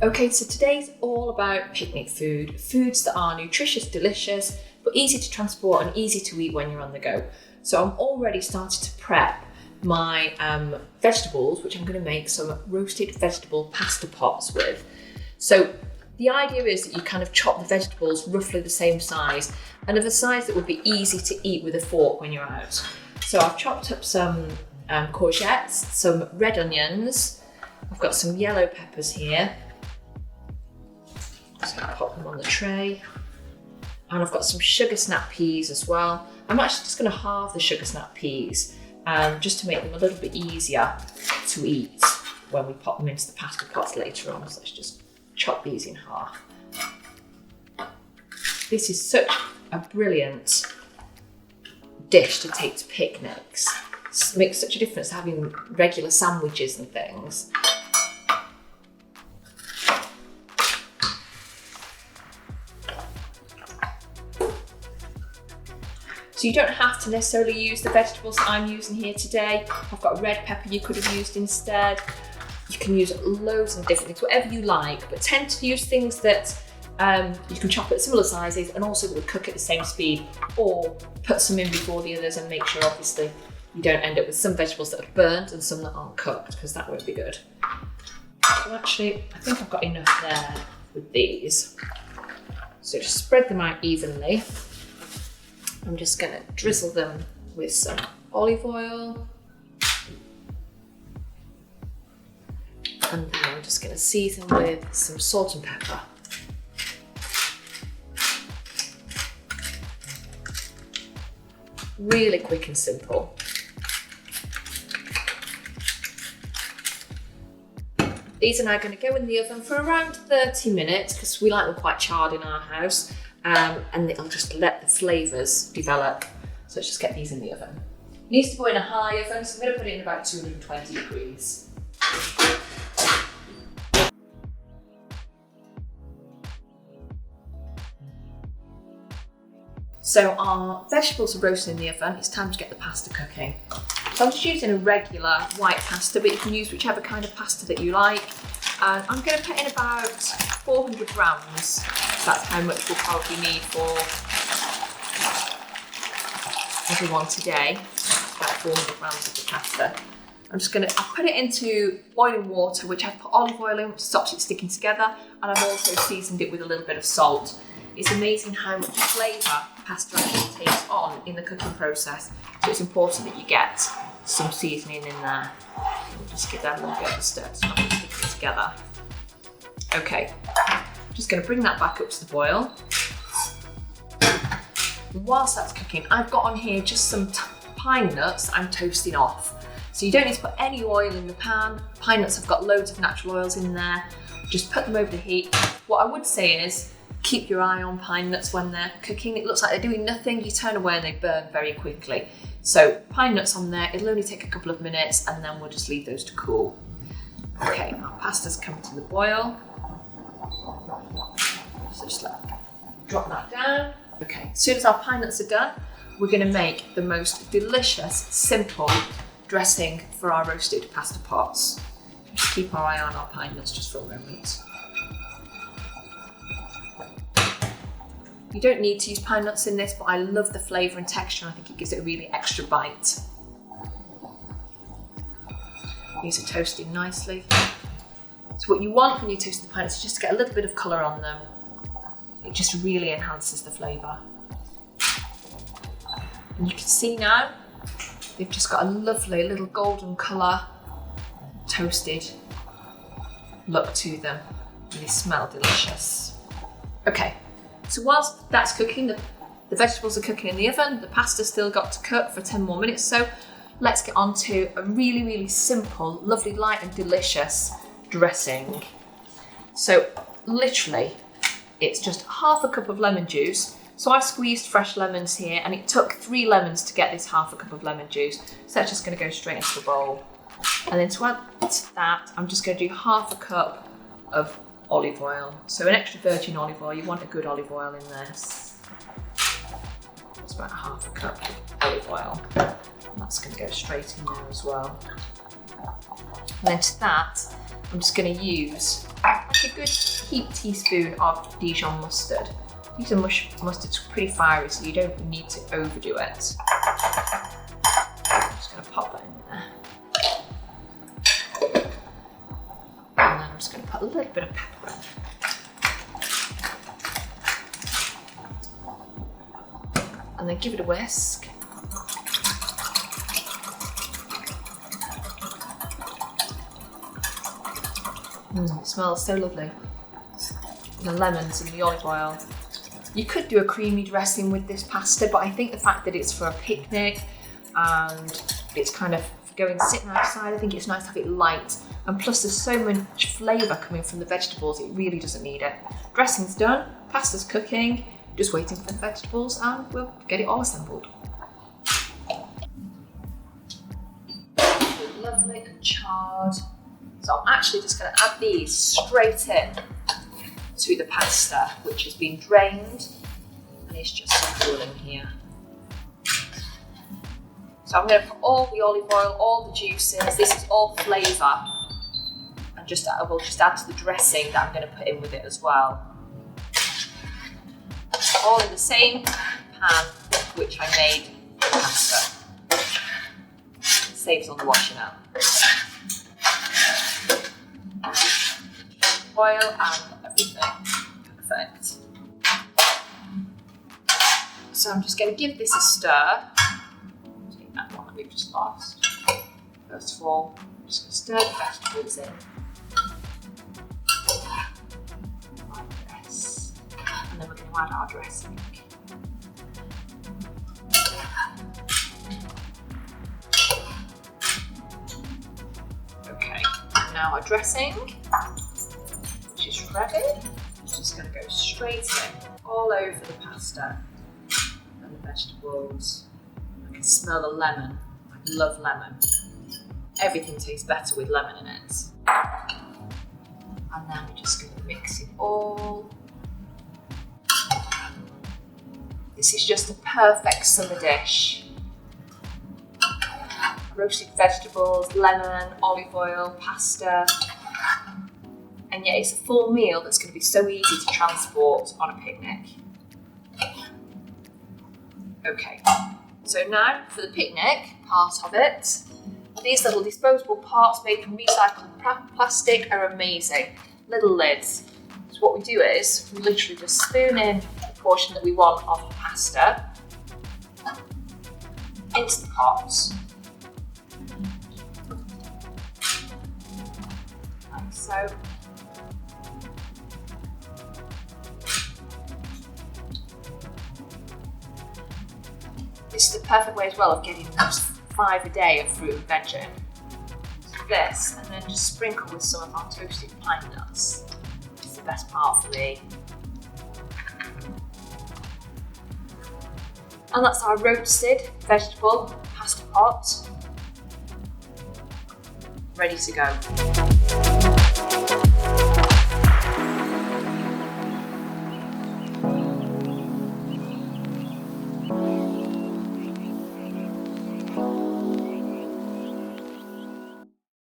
Okay, so today's all about picnic food, foods that are nutritious, delicious, but easy to transport and easy to eat when you're on the go. So I'm already started to prep my vegetables, which I'm going to make some roasted vegetable pasta pots with. So the idea is that you kind of chop the vegetables roughly the same size and of a size that would be easy to eat with a fork when you're out. So I've chopped up some courgettes, some red onions, I've got some yellow peppers here. So I'll pop them on the tray. And I've got some sugar snap peas as well. I'm actually just going to halve the sugar snap peas just to make them a little bit easier to eat when we pop them into the pasta pots later on. So let's just chop these in half. This is such a brilliant dish to take to picnics. It makes such a difference having regular sandwiches and things. So you don't have to necessarily use the vegetables that I'm using here today. I've got red pepper you could have used instead. You can use loads of different things, whatever you like, but tend to use things that you can chop at similar sizes and also that would cook at the same speed, or put some in before the others and make sure obviously you don't end up with some vegetables that are burnt and some that aren't cooked, because that won't be good. So actually, I think I've got enough there with these. So just spread them out evenly. I'm just going to drizzle them with some olive oil. And then I'm just going to season with some salt and pepper. Really quick and simple. These are now going to go in the oven for around 30 minutes because we like them quite charred in our house. And it'll just let the flavours develop. So let's just get these in the oven. It needs to go in a high oven, so I'm going to put it in about 220 degrees. So our vegetables are roasting in the oven, it's time to get the pasta cooking. So I'm just using a regular white pasta, but you can use whichever kind of pasta that you like. And I'm going to put in about 400 grams. That's how much we'll probably need for everyone today. About 400 grams of the pasta. I've put it into boiling water, which I've put olive oil in, which stops it sticking together. And I've also seasoned it with a little bit of salt. It's amazing how much flavour pasta actually takes on in the cooking process. So it's important that you get some seasoning in there. We'll just give that a little bit of a stir to not stick it together. Okay, I'm just going to bring that back up to the boil. And whilst that's cooking, I've got on here just some pine nuts I'm toasting off. So you don't need to put any oil in the pan. Pine nuts have got loads of natural oils in there. Just put them over the heat. What I would say is, keep your eye on pine nuts when they're cooking. It looks like they're doing nothing. You turn away and they burn very quickly. So pine nuts on there, it'll only take a couple of minutes and then we'll just leave those to cool. Okay, our pasta's come to the boil. So just drop that down. Okay, as soon as our pine nuts are done, we're going to make the most delicious, simple dressing for our roasted pasta pots. Just keep our eye on our pine nuts just for a moment. You don't need to use pine nuts in this, but I love the flavour and texture, and I think it gives it a really extra bite. These are toasting nicely. So what you want when you toast the pine nuts is just to get a little bit of colour on them. It just really enhances the flavour. And you can see now, they've just got a lovely little golden colour, toasted look to them. They smell delicious. Okay. So whilst that's cooking, the vegetables are cooking in the oven, the pasta's still got to cook for 10 more minutes. So let's get on to a really, really simple, lovely, light and delicious dressing. So literally, it's just half a cup of lemon juice. So I've squeezed fresh lemons here and it took 3 lemons to get this half a cup of lemon juice. So that's just going to go straight into the bowl. And then to add to that, I'm just going to do half a cup of olive oil. So an extra virgin olive oil, you want a good olive oil in this. It's about half a cup of olive oil. And that's going to go straight in there as well. And then to that, I'm just going to use like a good heaped teaspoon of Dijon mustard. Dijon mustard's pretty fiery, so you don't need to overdo it. I'm just going to pop that in there. And then I'm just going to put a little bit of pepper in. And then give it a whisk. It smells so lovely. The lemons and the olive oil. You could do a creamy dressing with this pasta, but I think the fact that it's for a picnic and it's kind of going sitting outside, I think it's nice to have it light. And plus there's so much flavour coming from the vegetables, it really doesn't need it. Dressing's done, pasta's cooking, just waiting for the vegetables and we'll get it all assembled. Lovely and charred. So I'm actually just going to add these straight in to the pasta, which has been drained and it's just boiling here. So I'm going to put all the olive oil, all the juices, this is all flavour, and I will just add to the dressing that I'm going to put in with it as well. All in the same pan which I made the pasta. It saves on the washing out. Oil and everything. Perfect. So I'm just going to give this a stir. Take that one that we've just lost. First of all, I'm just going to stir the vegetables in. Like this. And then we're going to add our dressing. Okay, now our dressing. Ready? It's just going to go straight in, all over the pasta and the vegetables. I can smell the lemon. I love lemon. Everything tastes better with lemon in it. And then we're just going to mix it all. This is just a perfect summer dish. Roasted vegetables, lemon, olive oil, pasta. And yet it's a full meal that's going to be so easy to transport on a picnic. Okay, so now for the picnic part of it. These little disposable pots made from recycled plastic are amazing. Little lids. So what we do is we literally just spoon in the portion that we want of the pasta into the pot. Like so. This is the perfect way as well of getting those 5 a day of fruit and veg in. So this, and then just sprinkle with some of our toasted pine nuts. It's the best part for me. And that's our roasted vegetable pasta pot. Ready to go.